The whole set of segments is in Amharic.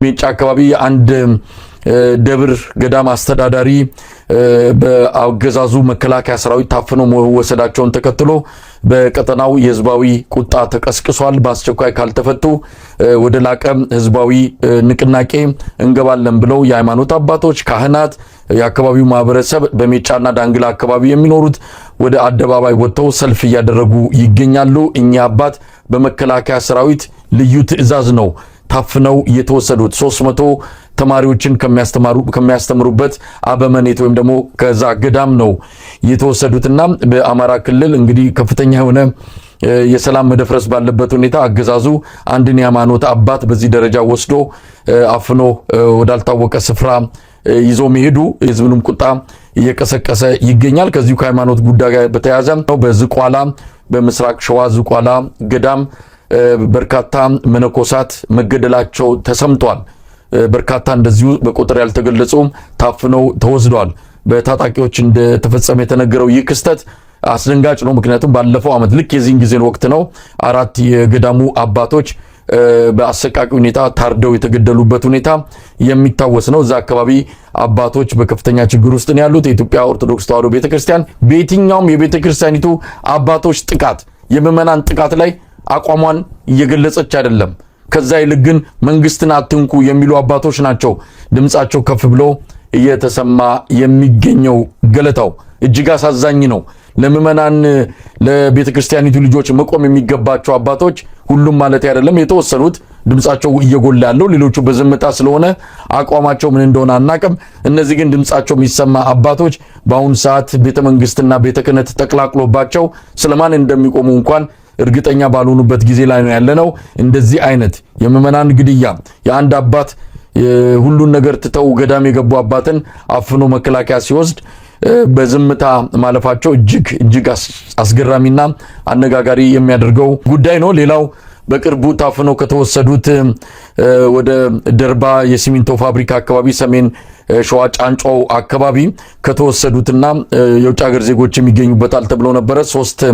ሜጫ አካባቢ አንድ ደብር ገዳም አስተዳዳሪ በአገዛዙ መከላከያ ሰራዊት ታፍነው መወሰዳቸውን ተከትሎ በቀጠናው የህዝባዊ ቁጣ ተቀስቅሷል። በአስቸኳይ ካልተፈቱ ወደ ላቀ ህዝባዊ ንቅናቄ እንገባለን ብለው የሃይማኖት አባቶች፣ ካህናት፣ የአካባቢው ማህበረሰብ በሜጫና ዳንግላ አካባቢ የሚኖሩት ወደ አደባባይ ወጥተው ሰልፍ እያደረጉ ይገኛሉ። እኛ አባት በመከላከያ ሰራዊት ልዩ ትዕዛዝ ነው ታፍነው የተወሰዱት 300 ተማሪዎችን ከሚያስተምሩበት አበመኔት ወይም ደግሞ ከዛ ገዳም ነው የተወሰዱትና በአማራ ክልል እንግዲህ ከፍተኛ የሆነ የሰላም መደፍረስ ባለበት ሁኔታ አገዛዙ አንድን የሃይማኖት አባት በዚህ ደረጃ ወስዶ አፍኖ ወዳልታወቀ ስፍራ ይዞ መሄዱ የህዝብንም ቁጣ እየቀሰቀሰ ይገኛል። ከዚሁ ከሃይማኖት ጉዳይ ጋር በተያያዘ በዝቋላ በምስራቅ ሸዋ ዝቋላ ገዳም በርካታ መነኮሳት መገደላቸው ተሰምቷል። በርካታ እንደዚሁ በቁጥር ያልተገለጹ ታፍነው ተወስደዋል። በታጣቂዎች እንደተፈጸመ የተነገረው ይህ ክስተት አስደንጋጭ ነው። ምክንያቱም ባለፈው ዓመት ልክ የዚህን ጊዜ ወቅት ነው 4 የገዳሙ አባቶች በአሰቃቂ ሁኔታ ታርደው የተገደሉበት ሁኔታ የሚታወስ ነው። እዛ አካባቢ አባቶች በከፍተኛ ችግር ውስጥ ነው ያሉት። የኢትዮጵያ ኦርቶዶክስ ተዋሕዶ ቤተክርስቲያን በየትኛውም የቤተክርስቲያኒቱ አባቶች ጥቃት የምዕመናን ጥቃት ላይ አቋሟን እየገለጸች አይደለም። ከዛ ይልቅ ግን መንግስትን አትንኩ የሚሉ አባቶች ናቸው ድምጻቸው ከፍ ብሎ እየተሰማ የሚገኘው። ገለታው እጅግ አሳዛኝ ነው። ለምዕመናን ለቤተክርስቲያኒቱ ልጆች መቆም የሚገባቸው አባቶች ሁሉም ማለት አይደለም፣ የተወሰኑት ድምጻቸው እየጎላ ያለው፣ ሌሎቹ በዝምታ ስለሆነ አቋማቸው ምን እንደሆነ አናቅም። እነዚህ ግን ድምጻቸው የሚሰማ አባቶች በአሁኑ ሰዓት ቤተመንግስትና ቤተክህነት ተቀላቅሎባቸው ስለማን እንደሚቆሙ እንኳን እርግጠኛ ባልሆኑበት ጊዜ ላይ ነው ያለነው። እንደዚህ አይነት የምዕመናን ግድያ የአንድ አባት ሁሉን ነገር ትተው ገዳም የገቡ አባትን አፍኖ መከላከያ ሲወስድ በዝምታ ማለፋቸው እጅግ አስገራሚና አነጋጋሪ የሚያደርገው ጉዳይ ነው። ሌላው በቅርቡ ታፍነው ከተወሰዱት ወደ ደርባ የሲሚንቶ ፋብሪካ አካባቢ ሰሜን ሸዋ ጫንጮ አካባቢ ከተወሰዱትና የውጭ ሀገር ዜጎች የሚገኙበታል ተብሎ ነበረ 3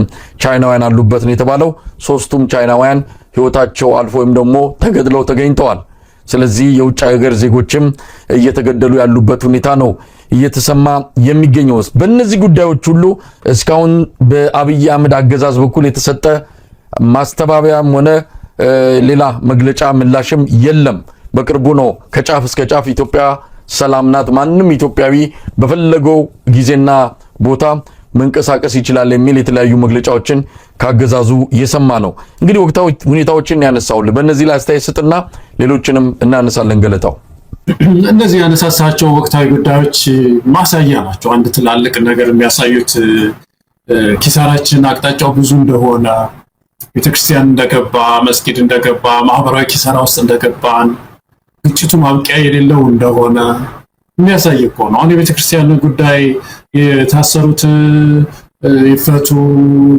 ቻይናውያን አሉበት ነው የተባለው። 3ቱም ቻይናውያን ህይወታቸው አልፎ ወይም ደግሞ ተገድለው ተገኝተዋል። ስለዚህ የውጭ ሀገር ዜጎችም እየተገደሉ ያሉበት ሁኔታ ነው እየተሰማ የሚገኘው። በእነዚህ ጉዳዮች ሁሉ እስካሁን በአብይ አህመድ አገዛዝ በኩል የተሰጠ ማስተባበያም ሆነ ሌላ መግለጫ ምላሽም የለም። በቅርቡ ነው ከጫፍ እስከ ጫፍ ኢትዮጵያ ሰላም ናት፣ ማንም ኢትዮጵያዊ በፈለገው ጊዜና ቦታ መንቀሳቀስ ይችላል የሚል የተለያዩ መግለጫዎችን ካገዛዙ የሰማ ነው። እንግዲህ ወቅታዊ ሁኔታዎችን ያነሳውልህ በእነዚህ ላይ አስተያየት ስጥና ሌሎችንም እናነሳለን። ገለታው እነዚህ ያነሳሳቸው ወቅታዊ ጉዳዮች ማሳያ ናቸው። አንድ ትላልቅ ነገር የሚያሳዩት ኪሳራችን አቅጣጫው ብዙ እንደሆነ፣ ቤተክርስቲያን እንደገባ፣ መስጊድ እንደገባ፣ ማህበራዊ ኪሳራ ውስጥ እንደገባን፣ ግጭቱ ማብቂያ የሌለው እንደሆነ የሚያሳይ እኮ ነው። አሁን የቤተክርስቲያን ጉዳይ የታሰሩት ይፈቱ፣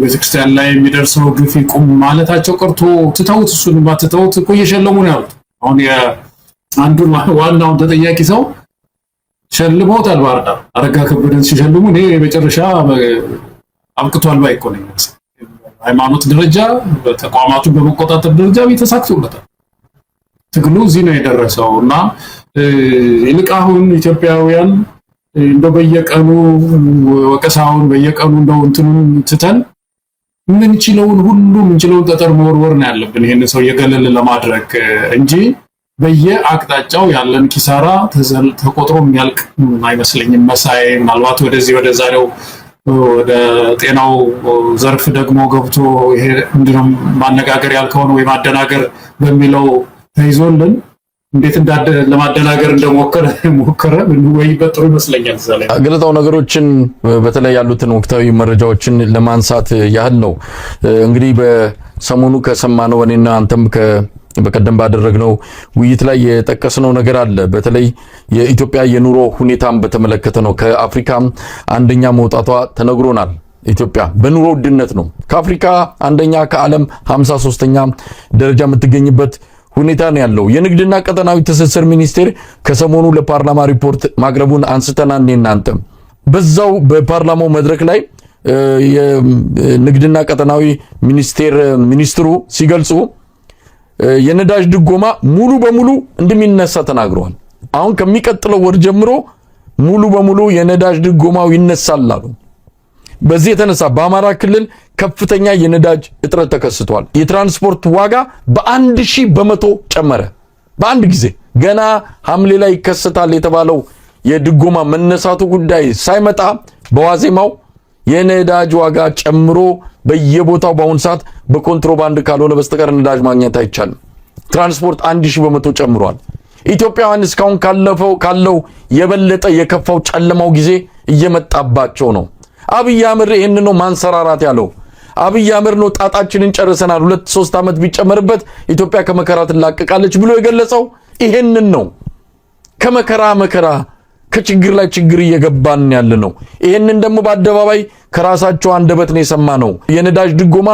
ቤተክርስቲያን ላይ የሚደርሰው ግፍ ይቁም ማለታቸው ቀርቶ ትተውት እሱን ማትተውት እኮ እየሸለሙ ነው ያሉት። አሁን አንዱን ዋናውን ተጠያቂ ሰው ሸልመውታል። ባህር ዳር አረጋ ከበደን ሲሸልሙ እኔ የመጨረሻ አብቅቷል ባይ እኮ ነኝ። ሃይማኖት ደረጃ ተቋማቱን በመቆጣጠር ደረጃ ተሳክቶለታል። ትግሉ እዚህ ነው የደረሰው እና ይልቅ አሁን ኢትዮጵያውያን እንደው በየቀኑ ወቀሳውን በየቀኑ እንደው እንትኑን ትተን ምንችለውን ጠጠር መወርወር ነው ያለብን ይሄን ሰው የገለል ለማድረግ እንጂ በየአቅጣጫው ያለን ኪሳራ ተቆጥሮ የሚያልቅ አይመስለኝም። መሳይ ምናልባት ወደ ዛሬው ወደ ጤናው ዘርፍ ደግሞ ገብቶ ይሄ ምንድነው ማነጋገር ያልከውን ወይ ማደናገር በሚለው ተይዞልን እንዴት ለማደናገር እንደሞከረ ወይ በጥሩ ይመስለኛል። ዘላለም ገለታው ነገሮችን በተለይ ያሉትን ወቅታዊ መረጃዎችን ለማንሳት ያህል ነው። እንግዲህ በሰሞኑ ከሰማነው እኔና አንተም በቀደም ባደረግነው ውይይት ላይ የጠቀስነው ነገር አለ። በተለይ የኢትዮጵያ የኑሮ ሁኔታን በተመለከተ ነው። ከአፍሪካ አንደኛ መውጣቷ ተነግሮናል። ኢትዮጵያ በኑሮ ውድነት ነው ከአፍሪካ አንደኛ፣ ከዓለም 53ኛ ደረጃ የምትገኝበት ሁኔታ ነው ያለው። የንግድና ቀጠናዊ ትስስር ሚኒስቴር ከሰሞኑ ለፓርላማ ሪፖርት ማቅረቡን አንስተናል። እናንተ በዛው በፓርላማው መድረክ ላይ የንግድና ቀጠናዊ ሚኒስትሩ ሲገልጹ የነዳጅ ድጎማ ሙሉ በሙሉ እንደሚነሳ ተናግረዋል። አሁን ከሚቀጥለው ወር ጀምሮ ሙሉ በሙሉ የነዳጅ ድጎማው ይነሳል አሉ። በዚህ የተነሳ በአማራ ክልል ከፍተኛ የነዳጅ እጥረት ተከስቷል። የትራንስፖርት ዋጋ በ1000 በመቶ ጨመረ በአንድ ጊዜ። ገና ሐምሌ ላይ ይከሰታል የተባለው የድጎማ መነሳቱ ጉዳይ ሳይመጣ በዋዜማው የነዳጅ ዋጋ ጨምሮ በየቦታው በአሁን ሰዓት በኮንትሮባንድ ካልሆነ በስተቀር ነዳጅ ማግኘት አይቻልም። ትራንስፖርት 1000 በመቶ ጨምሯል። ኢትዮጵያውያን እስካሁን ካለው የበለጠ የከፋው ጨለማው ጊዜ እየመጣባቸው ነው። አብይ አህመድ ይሄን ነው ማንሰራራት ያለው። አብይ አህመድ ነው ጣጣችንን ጨርሰናል 2-3 ዓመት ቢጨመርበት ኢትዮጵያ ከመከራ ትላቀቃለች ብሎ የገለጸው ይሄንን ነው። ከመከራ ከችግር ላይ ችግር እየገባን ያለ ነው። ይሄንን ደግሞ በአደባባይ ከራሳቸው አንደበት ነው የሰማነው። የነዳጅ ድጎማ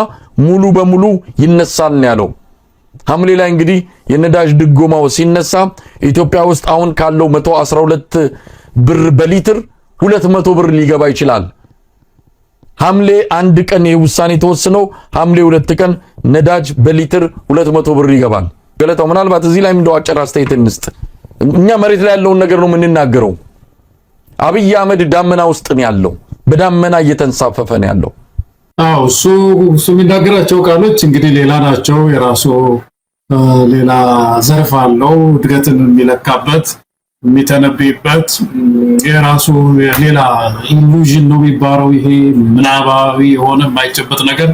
ሙሉ በሙሉ ይነሳል ነው ያለው። ሐምሌ ላይ እንግዲህ የነዳጅ ድጎማው ሲነሳ ኢትዮጵያ ውስጥ አሁን ካለው 112 ብር በሊትር 200 ብር ሊገባ ይችላል። ሐምሌ 1 ቀን ይሄ ውሳኔ ተወስኖ ሐምሌ 2 ቀን ነዳጅ በሊትር 200 ብር ይገባል። ገለታው ምናልባት እዚህ ላይ እንደው አጭር አስተያየት እንስጥ። እኛ መሬት ላይ ያለውን ነገር ነው የምንናገረው። አብይ አህመድ ዳመና ውስጥ ነው ያለው፣ በዳመና እየተንሳፈፈ ነው ያለው። አዎ እሱ የሚናገራቸው ቃሎች እንግዲህ ሌላ ናቸው። የራሱ ሌላ ዘርፍ አለው፣ እድገትን የሚለካበት የሚተነብይበት የራሱ ሌላ ኢሉዥን ነው የሚባለው። ይሄ ምናባዊ የሆነ የማይጨበጥ ነገር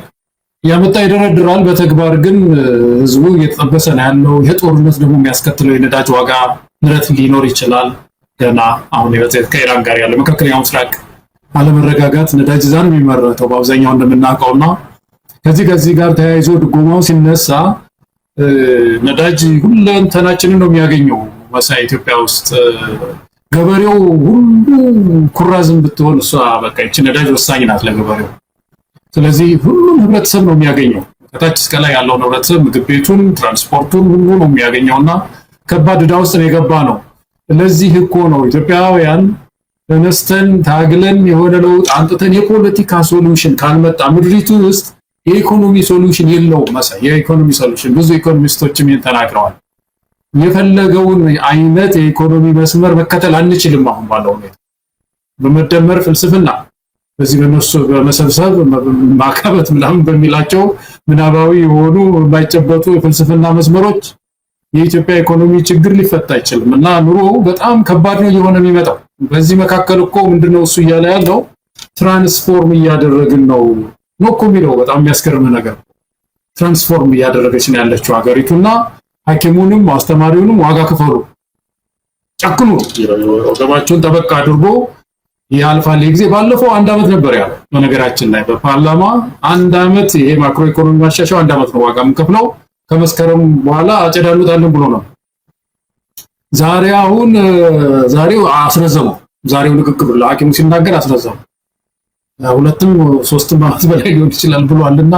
ያመጣ ይደረድራል። በተግባር ግን ህዝቡ እየተጠበሰ ነው ያለው። ይሄ ጦርነት ደግሞ የሚያስከትለው የነዳጅ ዋጋ ንረት ሊኖር ይችላል። ገና አሁን ከኢራን ጋር ያለ መካከለኛው ምስራቅ አለመረጋጋት ነዳጅ እዛ ነው የሚመረተው በአብዛኛው እንደምናውቀውና ከዚህ ጋር ተያይዞ ድጎማው ሲነሳ ነዳጅ ሁለንተናችንን ነው የሚያገኘው። መሳይ ኢትዮጵያ ውስጥ ገበሬው ሁሉ ኩራዝም ብትሆን እሷ በቃ እቺ ነዳጅ ወሳኝ ናት ለገበሬው። ስለዚህ ሁሉም ህብረተሰብ ነው የሚያገኘው። ከታች እስከ ላይ ያለው ህብረተሰብ ምግብ ቤቱን፣ ትራንስፖርቱን ሁሉ ነው የሚያገኘውና ከባድ ዕዳ ውስጥ ነው የገባ ነው። ለዚህ እኮ ነው ኢትዮጵያውያን ተነስተን ታግለን የሆነ ለውጥ አንጥተን የፖለቲካ ሶሉሽን ካልመጣ ምድሪቱ ውስጥ የኢኮኖሚ ሶሉሽን የለውም። መሳይ የኢኮኖሚ ሶሉሽን ብዙ ኢኮኖሚስቶችም ተናግረዋል። የፈለገውን አይነት የኢኮኖሚ መስመር መከተል አንችልም። አሁን ባለው ሁኔታ በመደመር ፍልስፍና በዚህ በነሱ በመሰብሰብ ማካበት ምናምን በሚላቸው ምናባዊ የሆኑ የማይጨበጡ የፍልስፍና መስመሮች የኢትዮጵያ ኢኮኖሚ ችግር ሊፈታ አይችልም እና ኑሮ በጣም ከባድ ነው እየሆነ የሚመጣው። በዚህ መካከል እኮ ምንድነው እሱ እያለ ያለው ትራንስፎርም እያደረግን ነው እኮ የሚለው በጣም የሚያስገርም ነገር። ትራንስፎርም እያደረገች ነው ያለችው ሀገሪቱና ሐኪሙንም አስተማሪውንም ዋጋ ክፈሉ፣ ጨክኑ፣ ወገባችሁን ጠበቅ አድርጎ ያልፋል ጊዜ። ባለፈው 1 ዓመት ነበር ያለው በነገራችን ላይ በፓርላማ 1 ዓመት ይሄ ማክሮ ኢኮኖሚ ማሻሻያው 1 ዓመት ነው ዋጋ የምንከፍለው ከመስከረም በኋላ አጨዳሉታለን ብሎ ነው። ዛሬው አስረዘመው። ዛሬው ንግግሩ ለሐኪሙ ሲናገር አስረዘመው። 2-3 ዓመት በላይ ሊሆን ይችላል ብሏልና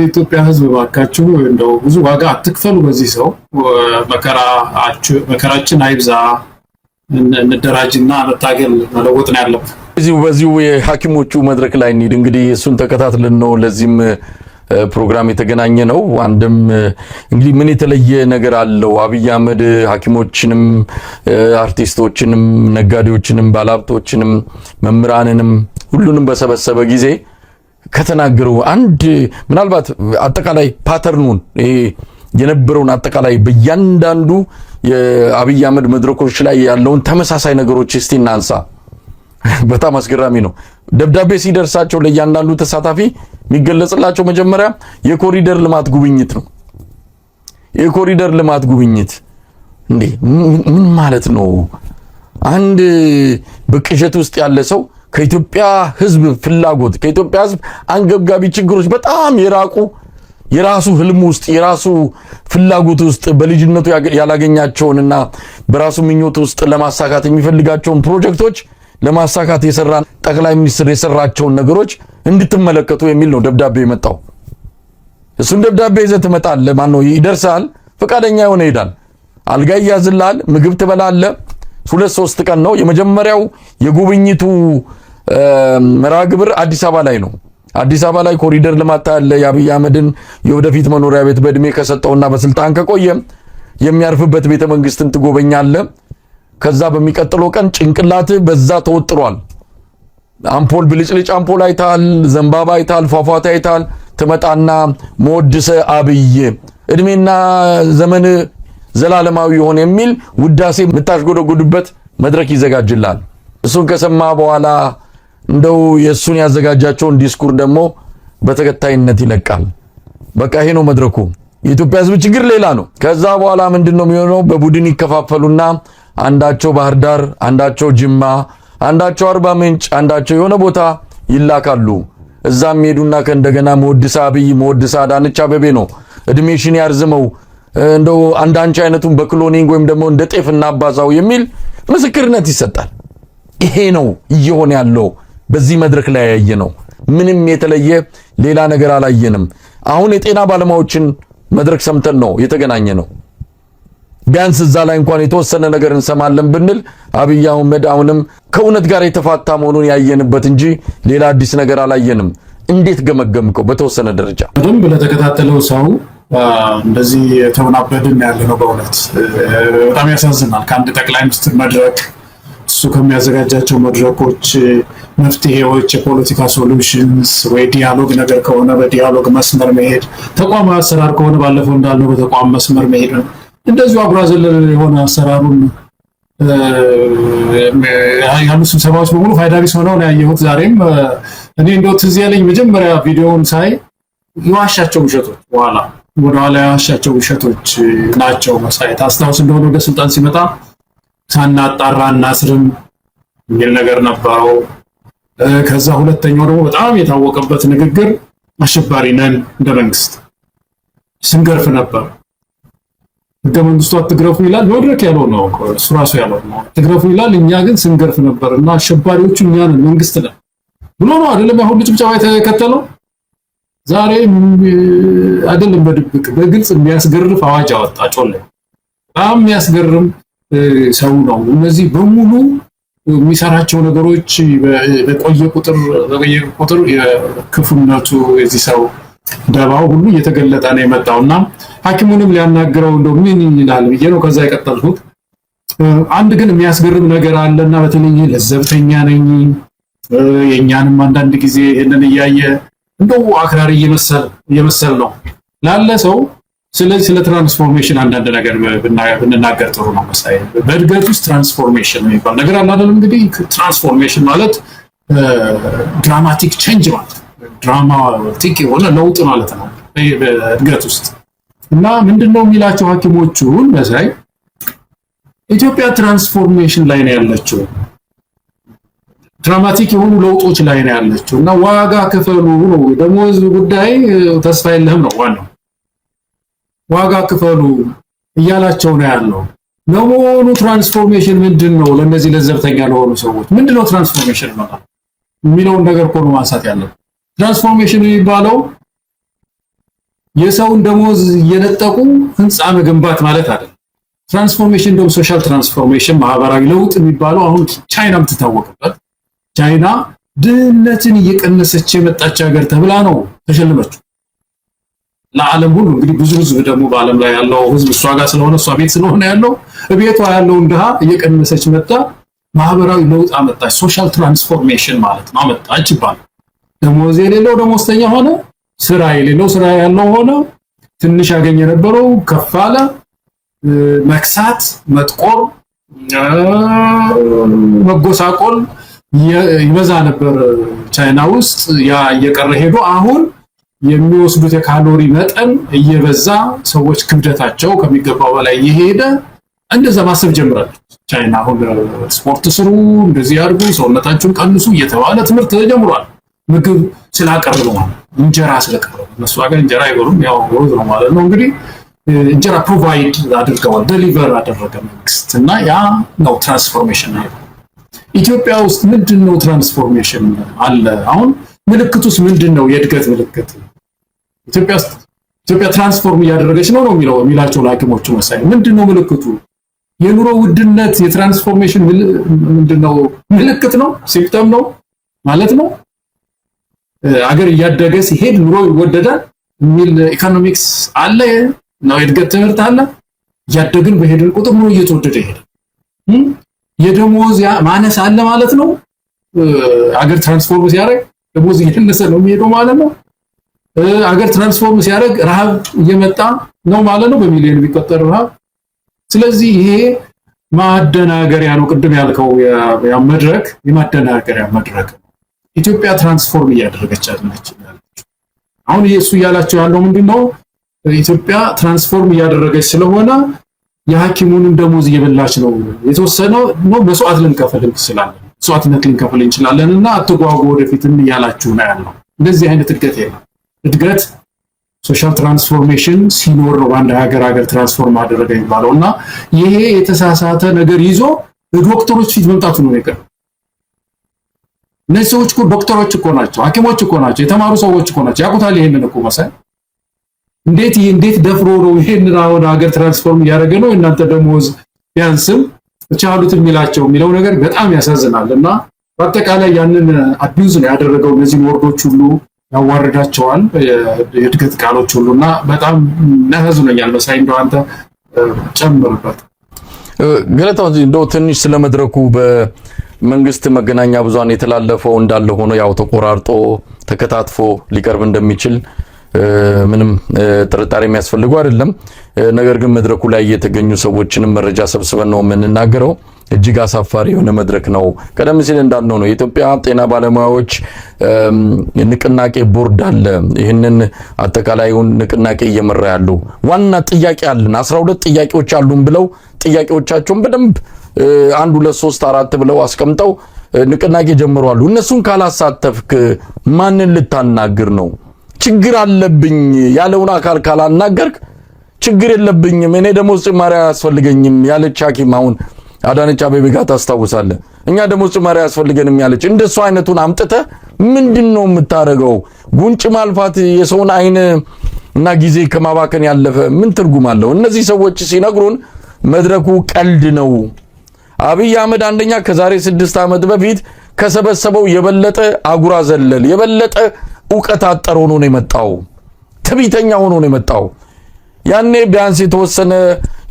ኢትዮጵያ ሕዝብ ባካችሁ እንደው ብዙ ዋጋ አትክፈሉ። በዚህ ሰው መከራችን አይብዛ፣ እንደራጅና መታገል መለወጥ ነው ያለበት። በዚሁ የሐኪሞቹ መድረክ ላይ እንግዲህ እሱን ተከታትለን ነው ለዚህም ፕሮግራም የተገናኘ ነው። አንድም እንግዲህ ምን የተለየ ነገር አለው? አብይ አህመድ ሐኪሞችንም አርቲስቶችንም ነጋዴዎችንም ባለሀብቶችንም መምህራንንም ሁሉንም በሰበሰበ ጊዜ ከተናገረው አንድ ምናልባት አጠቃላይ ፓተርኑን ይሄ የነበረውን አጠቃላይ በእያንዳንዱ የአብይ አህመድ መድረኮች ላይ ያለውን ተመሳሳይ ነገሮች እስቲ እናንሳ። በጣም አስገራሚ ነው። ደብዳቤ ሲደርሳቸው ለእያንዳንዱ ተሳታፊ የሚገለጽላቸው መጀመሪያ የኮሪደር ልማት ጉብኝት ነው። የኮሪደር ልማት ጉብኝት እንዴ ምን ማለት ነው? አንድ በቅዠት ውስጥ ያለ ሰው ከኢትዮጵያ ሕዝብ ፍላጎት ከኢትዮጵያ ሕዝብ አንገብጋቢ ችግሮች በጣም የራቁ የራሱ ህልም ውስጥ የራሱ ፍላጎት ውስጥ በልጅነቱ ያላገኛቸውንና በራሱ ምኞት ውስጥ ለማሳካት የሚፈልጋቸውን ፕሮጀክቶች ለማሳካት የሰራ ጠቅላይ ሚኒስትር የሰራቸውን ነገሮች እንድትመለከቱ የሚል ነው ደብዳቤ የመጣው። እሱን ደብዳቤ ይዘህ ትመጣለህ። ማን ነው ይደርሳል። ፈቃደኛ የሆነ ይሄዳል። አልጋ ይያዝልሃል፣ ምግብ ትበላለህ። 2-3 ቀን ነው። የመጀመሪያው የጉብኝቱ መርሃ ግብር አዲስ አበባ ላይ ነው። አዲስ አበባ ላይ ኮሪደር ልማት አለ። የአብይ አህመድን የወደፊት መኖሪያ ቤት በእድሜ ከሰጠውና በስልጣን ከቆየ የሚያርፍበት ቤተ መንግስትን ትጎበኛለህ። ከዛ በሚቀጥለው ቀን ጭንቅላት በዛ ተወጥሯል። አምፖል ብልጭልጭ አምፖል አይታል፣ ዘንባባ አይታል፣ ፏፏቴ አይታል። ትመጣና መወድሰ አብይ እድሜና ዘመን ዘላለማዊ ይሆን የሚል ውዳሴ የምታሽጎደጉድበት መድረክ ይዘጋጅላል። እሱን ከሰማ በኋላ እንደው የእሱን ያዘጋጃቸውን ዲስኩር ደግሞ በተከታይነት ይለቃል። በቃ ይሄ ነው መድረኩ። የኢትዮጵያ ሕዝብ ችግር ሌላ ነው። ከዛ በኋላ ምንድነው የሚሆነው? በቡድን ይከፋፈሉና አንዳቸው ባህር ዳር፣ አንዳቸው ጅማ፣ አንዳቸው አርባ ምንጭ፣ አንዳቸው የሆነ ቦታ ይላካሉ። እዛም ሄዱና ከእንደገና መወድሳ አብይ መወድሳ አዳነች አቤቤ ነው እድሜሽን ያርዝመው እንደው አንዳንቺ አይነቱን በክሎኒንግ ወይም ደግሞ እንደ ጤፍ እናባዛው የሚል ምስክርነት ይሰጣል። ይሄ ነው እየሆነ ያለው በዚህ መድረክ ላይ ያየ ነው። ምንም የተለየ ሌላ ነገር አላየንም። አሁን የጤና ባለሙያዎችን መድረክ ሰምተን ነው የተገናኘ ነው። ቢያንስ እዛ ላይ እንኳን የተወሰነ ነገር እንሰማለን ብንል አብይ አህመድ አሁንም ከእውነት ጋር የተፋታ መሆኑን ያየንበት እንጂ ሌላ አዲስ ነገር አላየንም። እንዴት ገመገምከው? በተወሰነ ደረጃ በደንብ ለተከታተለው ሰው እንደዚህ የተወናበድን ያለ ነው። በእውነት በጣም ያሳዝናል። ከአንድ ጠቅላይ ሚኒስትር መድረክ እሱ ከሚያዘጋጃቸው መድረኮች መፍትሄዎች፣ የፖለቲካ ሶሉሽንስ ወይ ዲያሎግ ነገር ከሆነ በዲያሎግ መስመር መሄድ፣ ተቋማዊ አሰራር ከሆነ ባለፈው እንዳልነው በተቋም መስመር መሄድ ነው። እንደዚሁ አጉራ ዘለል የሆነ አሰራሩን ያሉ ስብሰባዎች በሙሉ ፋይዳ ቢስ ሆነው ነው ያየሁት። ዛሬም እኔ እንደው ትዝ ያለኝ መጀመሪያ ቪዲዮውን ሳይ የዋሻቸው ውሸቶች ወደኋላ የዋሻቸው ውሸቶች ናቸው መሳየት። አስታውስ እንደሆነ ወደ ስልጣን ሲመጣ ሳናጣራ እናስርም የሚል ነገር ነበረው። ከዛ ሁለተኛው ደግሞ በጣም የታወቀበት ንግግር አሸባሪ ነን እንደ መንግስት ስንገርፍ ነበር። ህገ መንግስቱ አትግረፉ ይላል። መድረክ ያለው ነው እሱ ራሱ ያለው ነው። አትግረፉ ይላል፣ እኛ ግን ስንገርፍ ነበር እና አሸባሪዎቹ እኛ ነን መንግስት ነን ብሎ ነው አይደለም ያሁን ጭብጨባ የተከተለው። ዛሬ አይደለም በድብቅ በግልጽ የሚያስገርፍ አዋጅ አወጣ። ጮሌ በጣም የሚያስገርም ሰው ነው። እነዚህ በሙሉ የሚሰራቸው ነገሮች በቆየ ቁጥር የክፉነቱ የዚህ ሰው ደባው ሁሉ እየተገለጠ ነው የመጣውና ሐኪሙንም ሊያናግረው እንደው ምን ይላል ብዬ ነው ከዛ የቀጠልኩት። አንድ ግን የሚያስገርም ነገር አለና በተለይ ለዘብተኛ ነኝ የኛንም አንዳንድ ጊዜ ይሄንን እያየ እንደው አክራሪ እየመሰል ነው ላለ ሰው ስለ ትራንስፎርሜሽን አንዳንድ ነገር ብንናገር ጥሩ ነው መሳይ። በእድገት ውስጥ ትራንስፎርሜሽን የሚባል ነገር አለ አይደል? እንግዲህ ትራንስፎርሜሽን ማለት ድራማቲክ ቼንጅ ማለት ድራማቲክ የሆነ ለውጥ ማለት ነው በእድገት ውስጥ። እና ምንድነው የሚላቸው ሐኪሞቹን መሳይ ኢትዮጵያ ትራንስፎርሜሽን ላይ ነው ያለችው፣ ድራማቲክ የሆኑ ለውጦች ላይ ነው ያለችው እና ዋጋ ክፈሉ ነው። ደሞዝ ጉዳይ ተስፋ የለህም ነው ዋናው። ዋጋ ክፈሉ እያላቸው ነው ያለው። ለመሆኑ ትራንስፎርሜሽን ምንድነው? ለነዚህ ለዘብተኛ ለሆኑ ሰዎች ምንድነው ትራንስፎርሜሽን ማለት የሚለውን ነገር እኮ ነው ማንሳት ያለው። ትራንስፎርሜሽን የሚባለው የሰውን ደሞዝ እየነጠቁ ህንፃ መገንባት ማለት አይደለም። ትራንስፎርሜሽን እንደውም ሶሻል ትራንስፎርሜሽን ማህበራዊ ለውጥ የሚባለው አሁን ቻይና የምትታወቅበት ቻይና ድህነትን እየቀነሰች የመጣች ሀገር ተብላ ነው ተሸለመችው ለዓለም ሁሉ። እንግዲህ ብዙ ህዝብ ደግሞ በዓለም ላይ ያለው ህዝብ እሷ ጋር ስለሆነ እሷ ቤት ስለሆነ ያለው ቤቷ ያለውን ድሃ እየቀነሰች መጣ፣ ማህበራዊ ለውጥ አመጣች። ሶሻል ትራንስፎርሜሽን ማለት ነው አመጣች ይባላል። ደሞዝ የሌለው ደሞዝተኛ ሆነ፣ ስራ የሌለው ስራ ያለው ሆነ፣ ትንሽ ያገኘ የነበረው ከፍ አለ። መክሳት፣ መጥቆር፣ መጎሳቆል ይበዛ ነበር ቻይና ውስጥ። ያ እየቀረ ሄዶ አሁን የሚወስዱት የካሎሪ መጠን እየበዛ ሰዎች ክብደታቸው ከሚገባው በላይ እየሄደ እንደዛ ማሰብ ጀምራለች ቻይና። አሁን ስፖርት ስሩ፣ እንደዚህ አድርጉ፣ ሰውነታችሁን ቀንሱ እየተባለ ትምህርት ተጀምሯል። ምግብ ስላቀረቡ እንጀራ ስለቀረቡ እነሱ ሀገር እንጀራ አይበሉም፣ ያው ሩዝ ነው ማለት ነው። እንግዲህ እንጀራ ፕሮቫይድ አድርገዋል፣ ዴሊቨር አደረገ መንግስት እና ያ ነው ትራንስፎርሜሽን ነው። ኢትዮጵያ ውስጥ ምንድነው ትራንስፎርሜሽን አለ? አሁን ምልክቱስ ምንድነው? የእድገት ምልክት ኢትዮጵያ ትራንስፎርም እያደረገች ነው የሚላቸው ሐኪሞቹ መሳይ። ምንድነው ምልክቱ? የኑሮ ውድነት የትራንስፎርሜሽን ምንድነው? ምልክት ነው? ሲምፕተም ነው ማለት ነው? አገር እያደገ ሲሄድ ኑሮ ይወደዳል የሚል ኢኮኖሚክስ አለ ነው። የእድገት ትምህርት አለ። እያደግን በሄድን ቁጥር ኑሮ እየተወደደ ይሄዳል። የደሞዝ ማነስ አለ ማለት ነው። አገር ትራንስፎርም ሲያደርግ ደሞዝ እየቀነሰ ነው የሚሄደው ማለት ነው። አገር ትራንስፎርም ሲያደርግ ረሃብ እየመጣ ነው ማለት ነው፣ በሚሊዮን የሚቆጠር ረሃብ። ስለዚህ ይሄ ማደናገሪያ ነው። ቅድም ያልከው ያ መድረክ የማደናገሪያ መድረክ ነው። ኢትዮጵያ ትራንስፎርም እያደረገች አይደለች። አሁን እሱ እያላቸው ያለው ምንድነው? ኢትዮጵያ ትራንስፎርም እያደረገች ስለሆነ የሐኪሙንም ደሞዝ እየበላች ነው። የተወሰነ ነው መስዋዕት ልንከፍል እንችላለን፣ መስዋዕትነት ልንከፍል እንችላለንና አትጓጉ ወደፊትም እያላችሁ ነው ያለው። እንደዚህ አይነት እድገት የለም። እድገት ሶሻል ትራንስፎርሜሽን ሲኖር ነው አንድ ሀገር ትራንስፎርም አደረገ የሚባለውና ይሄ የተሳሳተ ነገር ይዞ ዶክተሮች ፊት መምጣቱ ነው ነገር። እነዚህ ሰዎች እኮ ዶክተሮች እኮ ናቸው፣ ሐኪሞች እኮ ናቸው፣ የተማሩ ሰዎች እኮ ናቸው። ያውቁታል ይሄንን እኮ መሰል እንዴት ደፍሮ ነው ይሄንን አሁን ሀገር ትራንስፎርም እያደረገ ነው እናንተ ደሞዝ ቢያንስም ቻሉት የሚለው ነገር በጣም ያሳዝናልና በአጠቃላይ ያንን አቢዩዝ ነው ያደረገው። እነዚህ ወርዶች ሁሉ ያዋረዳቸዋል፣ የእድገት ቃሎች ሁሉና በጣም ያሳዝነኛል። መሳይ እንደው አንተ ጨምርበት። ገለታው እንደው ትንሽ ስለመድረኩ በመንግስት መገናኛ ብዙሃን የተላለፈው እንዳለ ሆኖ ያው ተቆራርጦ ተከታትፎ ሊቀርብ እንደሚችል ምንም ጥርጣሬ የሚያስፈልገው አይደለም። ነገር ግን መድረኩ ላይ የተገኙ ሰዎችንም መረጃ ሰብስበን ነው የምንናገረው። እጅግ አሳፋሪ የሆነ መድረክ ነው። ቀደም ሲል እንዳልነው ነው የኢትዮጵያ ጤና ባለሙያዎች ንቅናቄ ቦርድ አለ። ይህንን አጠቃላዩን ንቅናቄ እየመራ ያሉ ዋና ጥያቄ አለን 12 ጥያቄዎች አሉን ብለው ጥያቄዎቻቸውን በደንብ 1 2 3 4 ብለው አስቀምጠው ንቅናቄ ጀምረዋል። እነሱን ካላሳተፍክ ማንን ልታናግር ነው? ችግር አለብኝ ያለውን አካል ካላናገርክ ችግር የለብኝም እኔ ደሞዝ ጭማሪ አያስፈልገኝም ያለች ሐኪም አሁን አዳነች አቤቤ ጋር ታስታውሳለህ። እኛ ደሞዝ ጭማሪ አያስፈልገንም ያለች እንደሱ አይነቱን አምጥተህ ምንድነው የምታረገው? ጉንጭ ማልፋት የሰውን አይን እና ጊዜ ከማባከን ያለፈ ምን ትርጉም አለው? እነዚህ ሰዎች ሲነግሩን መድረኩ ቀልድ ነው። አብይ አህመድ አንደኛ ከዛሬ 6 ዓመት በፊት ከሰበሰበው የበለጠ አጉራ ዘለል የበለጠ ዕውቀት አጠር ሆኖ ነው የመጣው። ትዕቢተኛ ሆኖ ነው የመጣው። ያኔ ቢያንስ የተወሰነ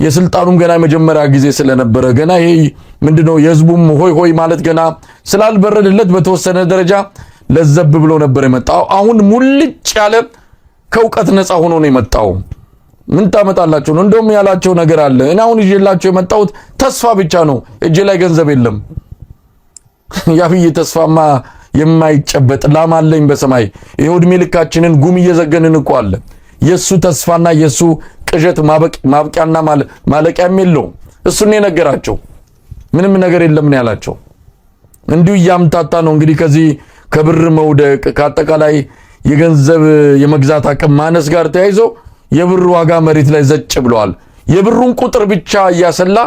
የስልጣኑም ገና የመጀመሪያ ጊዜ ስለነበረ ገና ይሄ ምንድነው የህዝቡም ሆይ ማለት ገና ስላልበረደለት በተወሰነ ደረጃ ለዘብ ብሎ ነበር የመጣው። አሁን ሙልጭ ያለ ከዕውቀት ነፃ ሆኖ ነው የመጣው። ምን ታመጣላችሁ ነው? እንደውም ያላቸው ነገር አለ። እኔ አሁን ይዤላችሁ የመጣሁት ተስፋ ብቻ ነው፣ እጄ ላይ ገንዘብ የለም። ያብይ ተስፋማ የማይጨበጥ ላም አለኝ በሰማይ ይሄው ዕድሜ ልካችንን ጉም እየዘገንን እኮ አለ። የሱ ተስፋና የሱ ቅዠት ማብቂያና ማለቂያም የለውም። እሱን የነገራቸው ምንም ነገር የለም ነው ያላቸው። እንዲሁ ያምታታ ነው እንግዲህ ከዚህ ከብር መውደቅ ከአጠቃላይ የገንዘብ የመግዛት አቅም ማነስ ጋር ተያይዞ የብር ዋጋ መሬት ላይ ዘጭ ብለዋል። የብሩን ቁጥር ብቻ እያሰላ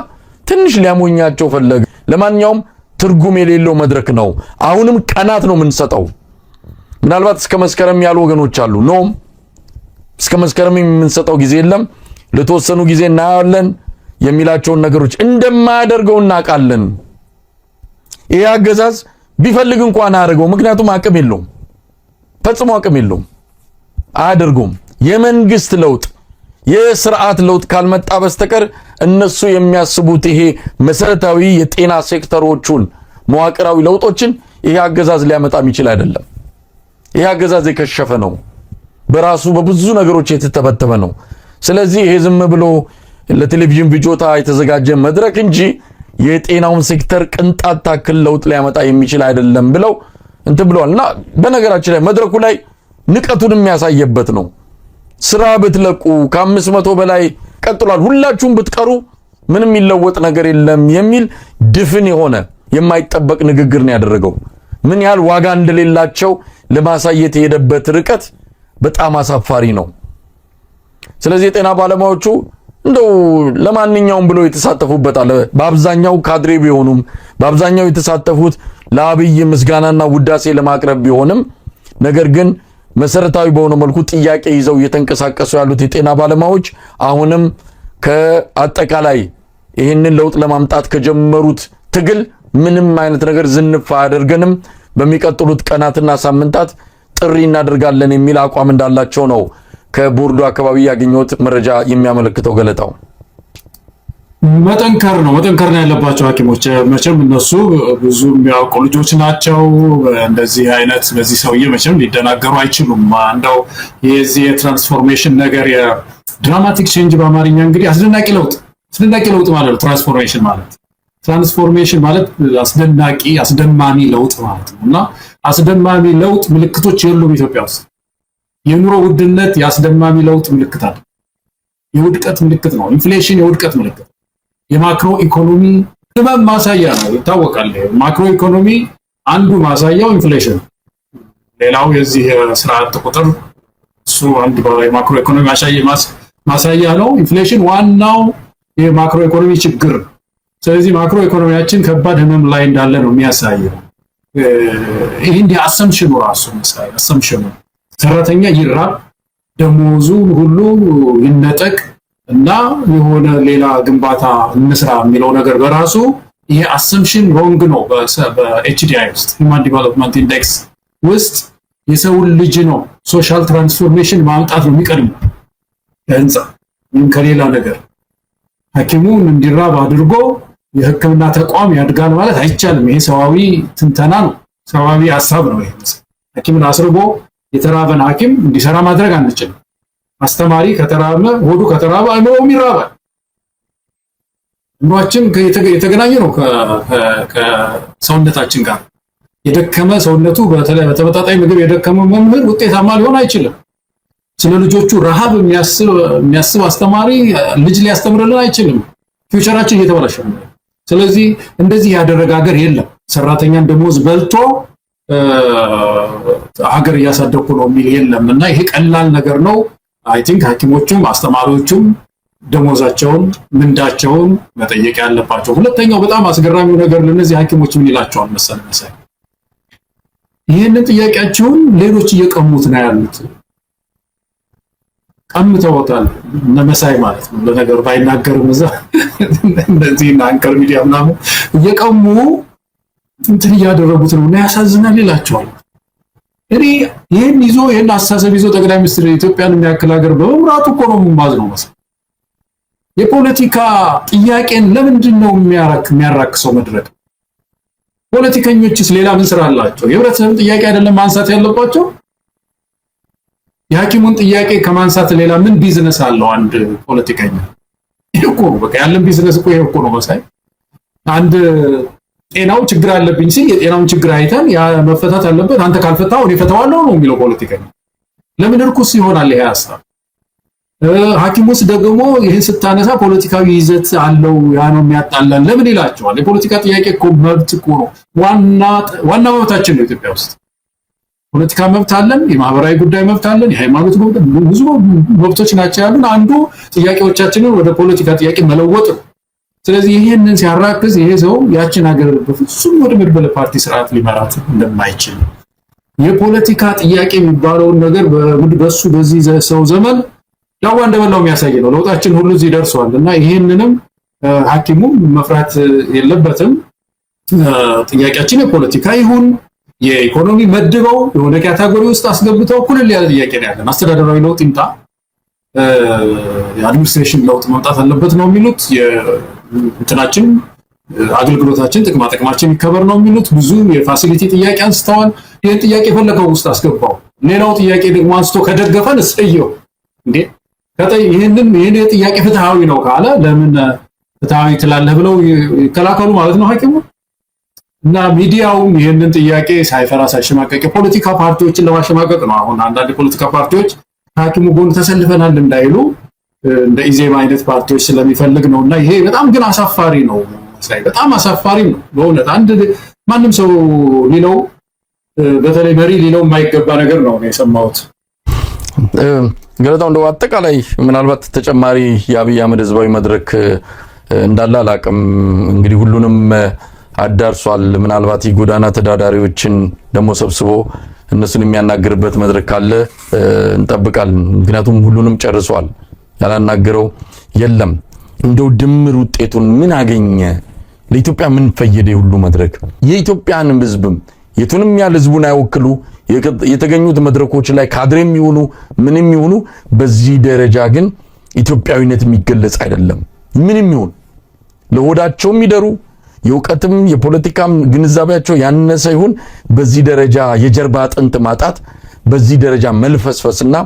ትንሽ ሊያሞኛቸው ፈለገ። ለማንኛውም ትርጉም የሌለው መድረክ ነው። አሁንም ቀናት ነው የምንሰጠው። ምናልባት እስከ መስከረም ያሉ ወገኖች አሉ። ኖ እስከ መስከረም የምንሰጠው ጊዜ የለም። ለተወሰኑ ጊዜ እናያለን የሚላቸውን ነገሮች እንደማያደርገው እናውቃለን። ይሄ አገዛዝ ቢፈልግ እንኳን አያደርገው፣ ምክንያቱም አቅም የለውም፣ ፈጽሞ አቅም የለውም፣ አያደርገውም። የመንግስት ለውጥ የስርዓት ለውጥ ካልመጣ በስተቀር እነሱ የሚያስቡት ይሄ መሰረታዊ የጤና ሴክተሮቹን መዋቅራዊ ለውጦችን ይሄ አገዛዝ ሊያመጣ የሚችል አይደለም። ይሄ አገዛዝ የከሸፈ ነው፣ በራሱ በብዙ ነገሮች የተተበተበ ነው። ስለዚህ ይሄ ዝም ብሎ ለቴሌቪዥን ብጆታ የተዘጋጀ መድረክ እንጂ የጤናውን ሴክተር ቅንጣት ታክል ለውጥ ሊያመጣ የሚችል አይደለም ብለው እንትን ብለዋልና በነገራችን ላይ መድረኩ ላይ ንቀቱን የሚያሳየበት ነው። ስራ ብትለቁ ከ500 በላይ ቀጥሏል፣ ሁላችሁም ብትቀሩ ምንም ይለወጥ ነገር የለም የሚል ድፍን የሆነ የማይጠበቅ ንግግር ነው ያደረገው። ምን ያህል ዋጋ እንደሌላቸው ለማሳየት የሄደበት ርቀት በጣም አሳፋሪ ነው። ስለዚህ የጤና ባለሙያዎቹ እንደው ለማንኛውም ብለው የተሳተፉበት አለ። በአብዛኛው ካድሬ ቢሆኑም በአብዛኛው የተሳተፉት ለአብይ ምስጋናና ውዳሴ ለማቅረብ ቢሆንም ነገር ግን መሰረታዊ በሆነ መልኩ ጥያቄ ይዘው እየተንቀሳቀሱ ያሉት የጤና ባለሙያዎች አሁንም ከአጠቃላይ ይህንን ለውጥ ለማምጣት ከጀመሩት ትግል ምንም አይነት ነገር ዝንፍ አያደርገንም፣ በሚቀጥሉት ቀናትና ሳምንታት ጥሪ እናደርጋለን የሚል አቋም እንዳላቸው ነው ከቦርዱ አካባቢ ያገኘሁት መረጃ የሚያመለክተው። ገለጣው መጠንከር ነው ያለባቸው ሐኪሞች። መቼም እነሱ ብዙ የሚያውቁ ልጆች ናቸው። እንደዚህ አይነት በዚህ ሰውዬ መቼም ሊደናገሩ አይችሉም። እንደው የዚህ የትራንስፎርሜሽን ነገር የድራማቲክ ቼንጅ በአማርኛ እንግዲህ አስደናቂ ለውጥ ማለት ነው። ትራንስፎርሜሽን ማለት አስደማሚ ለውጥ ማለት ነው። እና አስደማሚ ለውጥ ምልክቶች የሉም ኢትዮጵያ ውስጥ። የኑሮ ውድነት የአስደማሚ ለውጥ ምልክት አለ። የውድቀት ምልክት ነው። ኢንፍሌሽን የውድቀት ምልክት፣ የማክሮ ኢኮኖሚ ህመም ማሳያ ነው፣ ይታወቃል። ማክሮ ኢኮኖሚ አንዱ ማሳያው ኢንፍሌሽን፣ ሌላው የዚህ ስርዓት ቁጥር እሱ አንዱ የማክሮ ኢኮኖሚ ማሳያ ነው። ኢንፍሌሽን ዋናው የማክሮ ኢኮኖሚ ችግር። ስለዚህ ማክሮ ኢኮኖሚያችን ከባድ ህመም ላይ እንዳለ ነው የሚያሳየው። ይሄ እንዲህ አሰምሽኑ ራሱ መሳይ አሰምሽኑ ሰራተኛ ይራብ፣ ደሞዙ ሁሉ ይነጠቅ እና የሆነ ሌላ ግንባታ እንስራ የሚለው ነገር በራሱ ይሄ አሰምሽን ሮንግ ነው። በኤችዲአይ ውስጥ ሂውማን ዲቨሎፕመንት ኢንዴክስ ውስጥ የሰው ልጅ ነው ሶሻል ትራንስፎርሜሽን ማምጣት ነው የሚቀድመው ከህንፃ ወይም ከሌላ ነገር። ሐኪሙን እንዲራብ አድርጎ የህክምና ተቋም ያድጋል ማለት አይቻልም። ይሄ ሰዋዊ ትንተና ነው፣ ሰዋዊ ሐሳብ ነው። ይሄ ሐኪምን አስርቦ የተራበን ሐኪም እንዲሰራ ማድረግ አንችልም። አስተማሪ ከተራበ ሆዱ ከተራበ አይምሮውም ይራባል። አእምሮአችን የተገናኘ ነው ከሰውነታችን ጋር። የደከመ ሰውነቱ በተመጣጣኝ ምግብ የደከመ መምህር ውጤታማ ሊሆን አይችልም። ስለ ልጆቹ ረሃብ የሚያስብ አስተማሪ ልጅ ሊያስተምርልን አይችልም። ፊውቸራችን እየተበላሸ ነው። ስለዚህ እንደዚህ ያደረገ ሀገር የለም። ሰራተኛን ደሞዝ በልቶ ሀገር እያሳደኩ ነው የሚል የለም። እና ይሄ ቀላል ነገር ነው። አይ ቲንክ ሐኪሞቹም አስተማሪዎቹም ደሞዛቸውን ምንዳቸውን መጠየቅ ያለባቸው። ሁለተኛው በጣም አስገራሚው ነገር ለነዚህ ሐኪሞች ምን ይላቸዋል መሰለህ? ይህንን ጥያቄያቸውን ሌሎች እየቀሙት ነው ያሉት። ቀምተውታል መሳይ ማለት ነው። ለነገር ባይናገርም እዛ እንደዚህ አንከር ሚዲያ ምናምን እየቀሙ እንትን እያደረጉት ነው እና ያሳዝናል ይላቸዋል። እኔ ይህን አስተሳሰብ ይዞ ጠቅላይ ሚኒስትር ኢትዮጵያን የሚያክል ሀገር በመምራቱ እኮ ነው የማዝነው መሰለኝ። የፖለቲካ ጥያቄን ለምንድን ነው የሚያራክሰው መድረክ? ፖለቲከኞችስ ሌላ ምን ስራ አላቸው? የህብረተሰብን ጥያቄ አይደለም ማንሳት ያለባቸው? የሐኪሙን ጥያቄ ከማንሳት ሌላ ምን ቢዝነስ አለው አንድ ፖለቲከኛ? ይሄ እኮ ነው በቃ ያለን ቢዝነስ እኮ ይሄ እኮ ነው መሳይ። አንድ ጤናው ችግር አለብኝ ሲል የጤናውን ችግር አይተን ያ መፈታት አለበት፣ አንተ ካልፈታው እኔ ፈታዋለሁ ነው የሚለው ፖለቲከኛ። ለምን እርኩስ ይሆናል ይሄ ሐሳብ? ሐኪሙስ ደግሞ ይህን ስታነሳ ፖለቲካዊ ይዘት አለው፣ ያ ነው የሚያጣላን ለምን ይላቸዋል? የፖለቲካ ጥያቄ እኮ መብት እኮ ነው፣ ዋና መብታችን ነው። ኢትዮጵያ ውስጥ ፖለቲካ መብት አለን፣ የማህበራዊ ጉዳይ መብት አለን፣ የሃይማኖት መብት፣ ብዙ መብቶች ናቸው ያሉን። አንዱ ጥያቄዎቻችንን ወደ ፖለቲካ ጥያቄ መለወጥ ነው። ስለዚህ ይሄንን ሲያራክስ ይሄ ሰው ያችን ሀገር በፍጹም ወደ መድበለ ፓርቲ ስርዓት ሊመራት እንደማይችል የፖለቲካ ጥያቄ የሚባለውን ነገር በሱ በዚህ ሰው ዘመን ዳዋ እንደበላው የሚያሳይ ነው። ለውጣችን ሁሉ እዚህ ደርሷል እና ይሄንንም ሐኪሙ መፍራት የለበትም። ጥያቄያችን የፖለቲካ ይሁን የኢኮኖሚ መድበው የሆነ ካታጎሪ ውስጥ አስገብተው ኩልል ያለ ጥያቄ ነው ያለን። አስተዳደራዊ ለውጥ ይምጣ፣ የአድሚኒስትሬሽን ለውጥ መምጣት አለበት ነው የሚሉት። እንትናችን አገልግሎታችን ጥቅማችን ይከበር ነው የሚሉት። ብዙ የፋሲሊቲ ጥያቄ አንስተዋል። ይህን ጥያቄ ፈለገው ውስጥ አስገባው። ሌላው ጥያቄ ደግሞ አንስቶ ከደገፈን እሰየው እንዴ ይህን ጥያቄ ፍትሃዊ ነው ካለ ለምን ፍትሃዊ ትላለህ ብለው ይከላከሉ ማለት ነው ሐኪሙ። እና ሚዲያው ይህንን ጥያቄ ሳይፈራ ሳይሸማቀቅ የፖለቲካ ፓርቲዎችን ለማሸማቀቅ ነው። አሁን አንዳንድ የፖለቲካ ፓርቲዎች ሐኪሙ ጎን ተሰልፈናል እንዳይሉ እንደ ኢዜማ አይነት ፓርቲዎች ስለሚፈልግ ነው። እና ይሄ በጣም ግን አሳፋሪ ነው፣ በጣም አሳፋሪ ነው በእውነት። አንድ ማንም ሰው ሊለው በተለይ መሪ ሊለው የማይገባ ነገር ነው የሰማሁት። ገለታው እንደው አጠቃላይ ምናልባት ተጨማሪ የአብይ አህመድ ህዝባዊ መድረክ እንዳለ አላቅም። እንግዲህ ሁሉንም አዳርሷል። ምናልባት የጎዳና ተዳዳሪዎችን ደግሞ ሰብስቦ እነሱን የሚያናግርበት መድረክ ካለ እንጠብቃለን። ምክንያቱም ሁሉንም ጨርሷል፣ ያላናገረው የለም። እንደው ድምር ውጤቱን ምን አገኘ? ለኢትዮጵያ ምን ፈየደ? ሁሉ መድረክ የኢትዮጵያን ህዝብ የቱንም ያህል ህዝቡን አይወክሉ የተገኙት መድረኮች ላይ ካድሬም ይሁኑ ምንም ይሁኑ በዚህ ደረጃ ግን ኢትዮጵያዊነት የሚገለጽ አይደለም። ምንም ይሁን ለሆዳቸው የሚደሩ የውቀትም የፖለቲካም ግንዛቤያቸው ያነሰ ይሁን በዚህ ደረጃ የጀርባ አጥንት ማጣት በዚህ ደረጃ መልፈስፈስና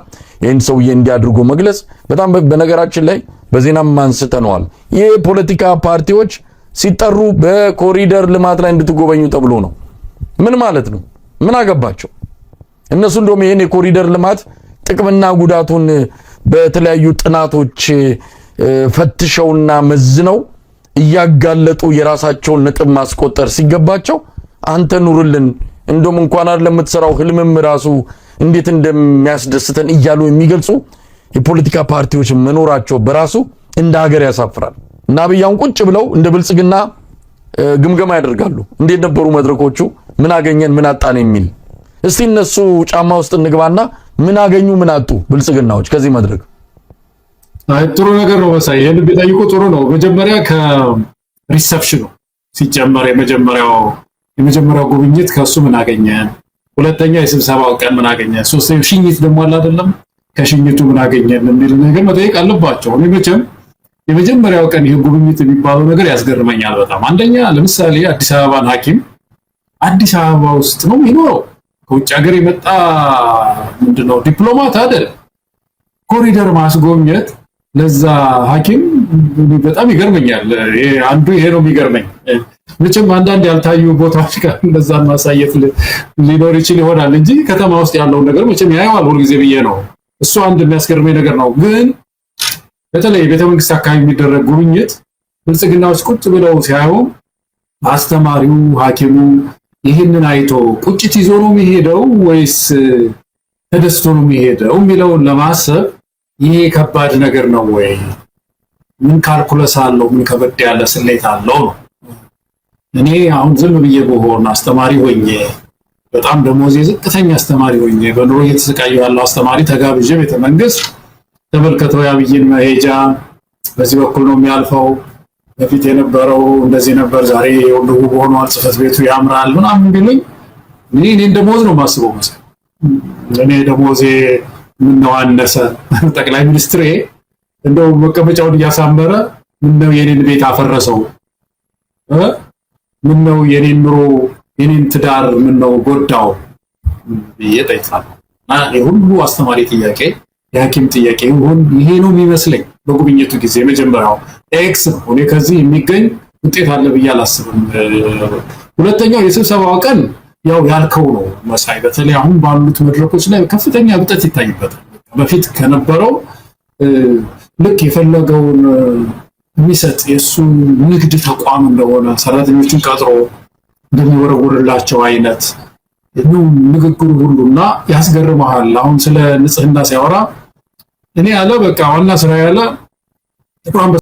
ይህን ሰውዬ እንዲያድርጎ መግለጽ በጣም በነገራችን ላይ በዜናም አንስተነዋል። የፖለቲካ ፓርቲዎች ሲጠሩ በኮሪደር ልማት ላይ እንድትጎበኙ ተብሎ ነው። ምን ማለት ነው? ምን አገባቸው እነሱ? እንደውም ይሄን የኮሪደር ልማት ጥቅምና ጉዳቱን በተለያዩ ጥናቶች ፈትሸውና መዝነው እያጋለጡ የራሳቸውን ነጥብ ማስቆጠር ሲገባቸው አንተ ኑርልን እንደውም እንኳን አይደለም የምትሰራው ህልምም ራሱ እንዴት እንደሚያስደስተን እያሉ የሚገልጹ የፖለቲካ ፓርቲዎች መኖራቸው በራሱ እንደ ሀገር ያሳፍራል። እና አብያውን ቁጭ ብለው እንደ ብልጽግና ግምገማ ያደርጋሉ። እንዴት ነበሩ መድረኮቹ? ምን አገኘን ምን አጣን የሚል። እስቲ እነሱ ጫማ ውስጥ እንግባና ምን አገኙ ምን አጡ ብልጽግናዎች ከዚህ መድረክ? ጥሩ ነገር ነው መሳይ፣ ይሄን ቢጠይቁ ጥሩ ነው። መጀመሪያ ከሪሰፕሽኑ ሲጀመር የመጀመሪያው ጉብኝት ከሱ ምን አገኘን፣ ሁለተኛ የስብሰባው ቀን ምን አገኘን፣ ሶስተኛው ሽኝት ደግሞ አለ አይደለም ከሽኝቱ ምን አገኘን የሚል ነገር መጠየቅ አለባቸው። እኔ መቼም የመጀመሪያው ቀን ይሄ ጉብኝት የሚባለው ነገር ያስገርመኛል በጣም። አንደኛ ለምሳሌ አዲስ አበባን ሐኪም አዲስ አበባ ውስጥ ነው የሚኖረው፣ ከውጭ ሀገር የመጣ ምንድነው ዲፕሎማት አይደል። ኮሪደር ማስጎብኘት ለዛ ሐኪም በጣም ይገርመኛል። አንዱ ይሄ ነው የሚገርመኝ። መቼም አንዳንድ ያልታዩ ቦታዎች ጋር እንደዛን ማሳየት ሊኖር ይችል ይሆናል እንጂ ከተማ ውስጥ ያለውን ነገር መቼም ያየዋል ሁልጊዜ ብዬ ነው። እሱ አንድ የሚያስገርመኝ ነገር ነው። ግን በተለይ ቤተመንግስት አካባቢ የሚደረግ ጉብኝት ብልጽግናዎች ቁጭ ብለው ሲያዩ አስተማሪው ሐኪሙ ይህንን አይቶ ቁጭት ይዞ ነው የሚሄደው ወይስ ተደስቶ ነው የሚሄደው የሚለውን ለማሰብ ይሄ ከባድ ነገር ነው ወይ? ምን ካልኩለስ አለው? ምን ከበድ ያለ ስሌት አለው ነው። እኔ አሁን ዝም ብዬ በሆነ አስተማሪ ሆኜ በጣም ደሞዜ ዝቅተኛ አስተማሪ ሆኜ በኑሮ እየተሰቃየሁ ያለው አስተማሪ ተጋብዤ ቤተመንግስት ተመልከተው ያብይን መሄጃ በዚህ በኩል ነው የሚያልፈው፣ በፊት የነበረው እንደዚህ ነበር፣ ዛሬ የሁሉ ሆኗል፣ ጽሕፈት ቤቱ ያምራል ምናምን ቢሉኝ እኔ ደሞዝ ነው የማስበው መሰለኝ። እኔ ደሞዜ ምነው አነሰ? ጠቅላይ ሚኒስትሬ እንደው መቀመጫውን እያሳመረ ምነው የኔን ቤት አፈረሰው? ምነው የኔን ኑሮ የኔን ትዳር ምነው ጎዳው ብዬ እጠይቃለሁ። እና የሁሉ አስተማሪ ጥያቄ የሐኪም ጥያቄ ይሄ ነው የሚመስለኝ። በጉብኝቱ ጊዜ መጀመሪያው ኤክስ ነው። እኔ ከዚህ የሚገኝ ውጤት አለ ብዬ አላስብም። ሁለተኛው የስብሰባው ቀን ያው ያልከው ነው መሳይ። በተለይ አሁን ባሉት መድረኮች ላይ ከፍተኛ ብጠት ይታይበታል። በፊት ከነበረው ልክ የፈለገውን የሚሰጥ የሱ ንግድ ተቋም እንደሆነ ሰራተኞችን ቀጥሮ እንደሚወረውርላቸው አይነት ነው ንግግሩ ሁሉና ያስገርመሃል። አሁን ስለ ንጽህና ሲያወራ እኔ ያለ በቃ ዋና ስራ ያለ